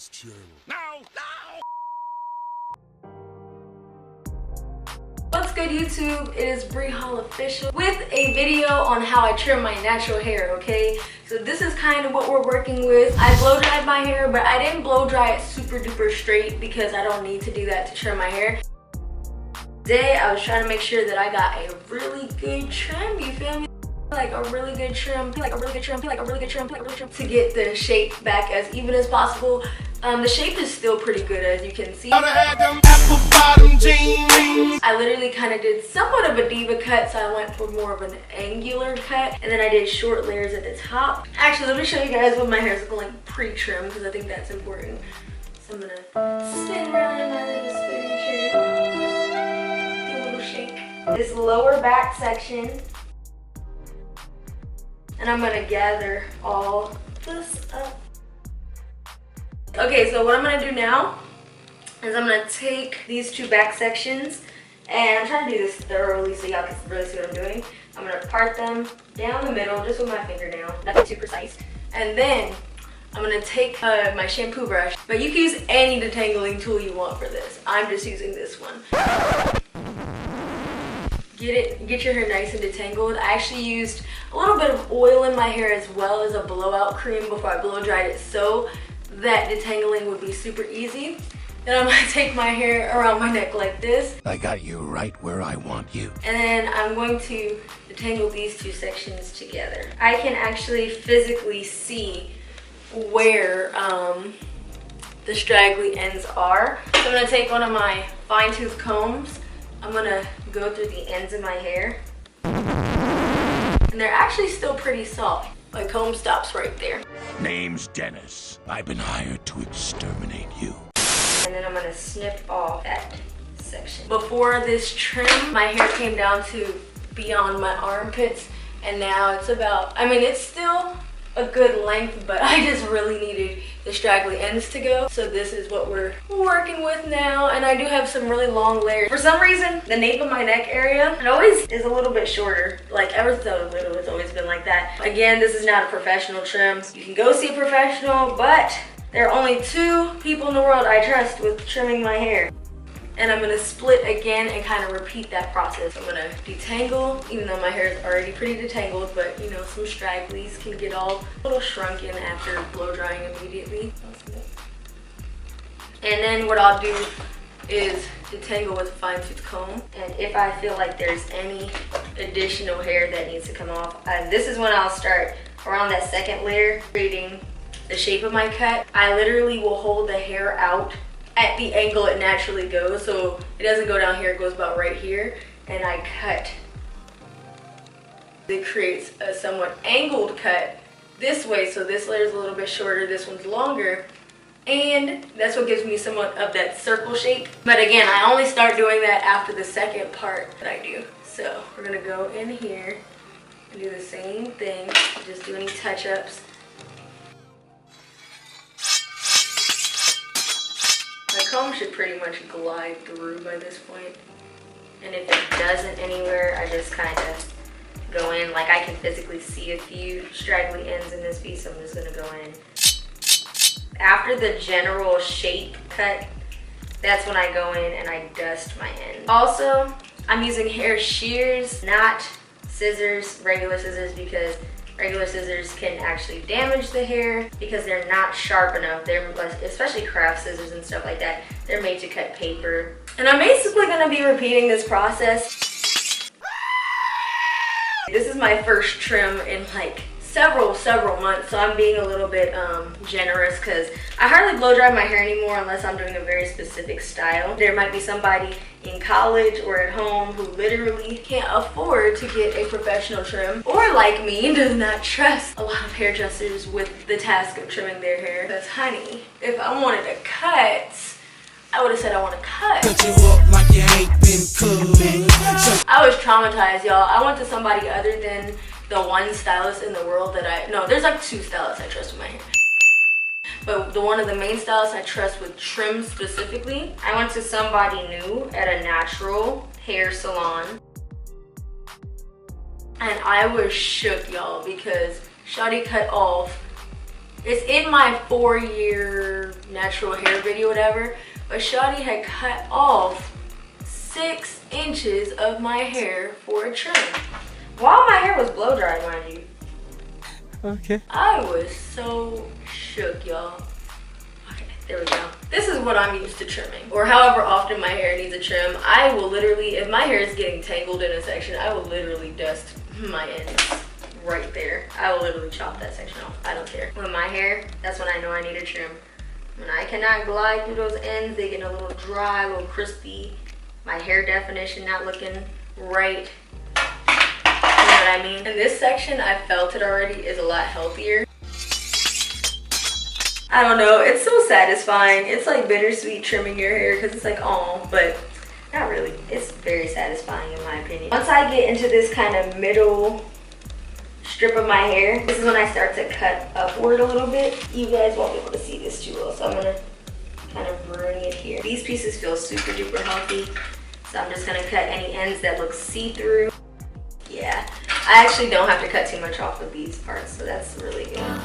this channel. No! What's good, YouTube? It is Bri Hall Official with a video on how I trim my natural hair, okay? So this is kind of what we're working with. I blow dried my hair, but I didn't blow dry it super duper straight because I don't need to do that to trim my hair. Today, I was trying to make sure that I got a really good trim, you feel me? Like a really good trim, to get the shape back as even as possible. The shape is still pretty good, as you can see. I literally kind of did somewhat of a diva cut, so I went for more of an angular cut, and then I did short layers at the top. Actually, let me show you guys what my hair is looking like pre-trim, because I think that's important. So I'm gonna spin around in my little spinning chair, do a little shake. This lower back section, and I'm gonna gather all this up. Okay, so what I'm gonna do now is I'm gonna take these two back sections, and I'm trying to do this thoroughly so y'all can really see what I'm doing. I'm gonna part them down the middle just with my fingernail, nothing too precise. And then I'm gonna take my shampoo brush, but you can use any detangling tool you want for this. I'm just using this one. Get your hair nice and detangled. I actually used a little bit of oil in my hair as well as a blowout cream before I blow dried it so that detangling would be super easy. Then I'm gonna take my hair around my neck like this. I got you right where I want you. And then I'm going to detangle these two sections together. I can actually physically see where the straggly ends are. So I'm gonna take one of my fine tooth combs. I'm gonna go through the ends of my hair. And they're actually still pretty soft. My comb stops right there. Name's Dennis. I've been hired to exterminate you. And then I'm gonna snip off that section. Before this trim, my hair came down to beyond my armpits, and now it's about, I mean, it's still a good length, but I just really needed the straggly ends to go. So this is what we're working with now, and I do have some really long layers. For some reason, the nape of my neck area, it always is a little bit shorter. Like ever since I was little, it's always been like that. Again, this is not a professional trim. You can go see a professional, but there are only 2 people in the world I trust with trimming my hair. And I'm gonna split again and kind of repeat that process. I'm gonna detangle, even though my hair is already pretty detangled, but you know, some stragglies can get all a little shrunken after blow drying immediately. And then what I'll do is detangle with a fine tooth comb. And if I feel like there's any additional hair that needs to come off, this is when I'll start around that second layer, creating the shape of my cut. I literally will hold the hair out at the angle it naturally goes, so it doesn't go down here, it goes about right here, and I cut. It creates a somewhat angled cut this way, so this layer is a little bit shorter, this one's longer, and that's what gives me somewhat of that circle shape. But again, I only start doing that after the second part that I do. So we're gonna go in here and do the same thing, just do any touch-ups. My comb should pretty much glide through by this point. And if it doesn't anywhere, I just kind of go in. Like I can physically see a few straggly ends in this piece, so I'm just gonna go in. After the general shape cut, that's when I go in and I dust my ends. Also, I'm using hair shears, not scissors, regular scissors, because regular scissors can actually damage the hair because they're not sharp enough. They're, especially craft scissors and stuff like that, they're made to cut paper. And I'm basically gonna be repeating this process. This is my first trim in like several months, so I'm being a little bit generous because I hardly blow dry my hair anymore unless I'm doing a very specific style. There might be somebody in college or at home who literally can't afford to get a professional trim, or like me, does not trust a lot of hairdressers with the task of trimming their hair. Because honey, if I wanted to cut, I would have said I want to cut. I was traumatized, y'all. I went to somebody other than the one stylist in the world that there's like 2 stylists I trust with my hair. But one of the main stylists I trust with trim specifically, I went to somebody new at a natural hair salon. And I was shook, y'all, because shawty cut off. It's in my 4-year natural hair video, whatever. But shawty had cut off 6 inches of my hair for a trim. While my hair was blow dried, mind you. Okay. I was so shook, y'all. Okay, there we go. This is what I'm used to trimming, or however often my hair needs a trim. I will literally, if my hair is getting tangled in a section, I will literally dust my ends right there. I will literally chop that section off. I don't care. When my hair, that's when I know I need a trim. When I cannot glide through those ends, they get a little dry, a little crispy. My hair definition not looking right. You know what I mean? In this section, I felt it already, is a lot healthier. I don't know, it's so satisfying. It's like bittersweet trimming your hair because it's like, oh, but not really. It's very satisfying in my opinion. Once I get into this kind of middle strip of my hair, this is when I start to cut upward a little bit. You guys won't be able to see this too well, so I'm gonna kind of bring it here. These pieces feel super duper healthy, so I'm just gonna cut any ends that look see-through. Yeah, I actually don't have to cut too much off of these parts, so that's really good.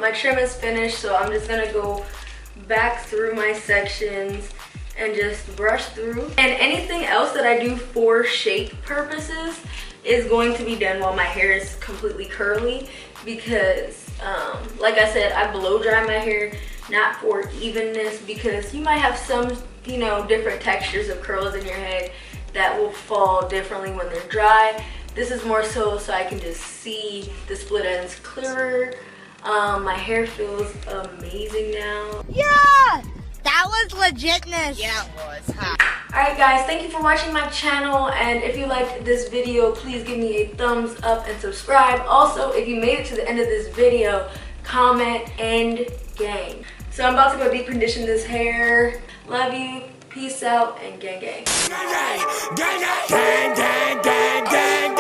My trim is finished, so I'm just gonna go back through my sections and just brush through. And anything else that I do for shape purposes is going to be done while my hair is completely curly, because like I said, I blow dry my hair, not for evenness, because you might have some, you know, different textures of curls in your head that will fall differently when they're dry. This is more so I can just see the split ends clearer. My hair feels amazing now. Yeah! That was legitness. Yeah, it was. Huh? Alright guys, thank you for watching my channel, and if you liked this video, please give me a thumbs up and subscribe. Also, if you made it to the end of this video, comment and gang. So I'm about to go deep condition this hair. Love you, peace out, and gang gang. Gang, gang, gang, gang, gang, gang, gang.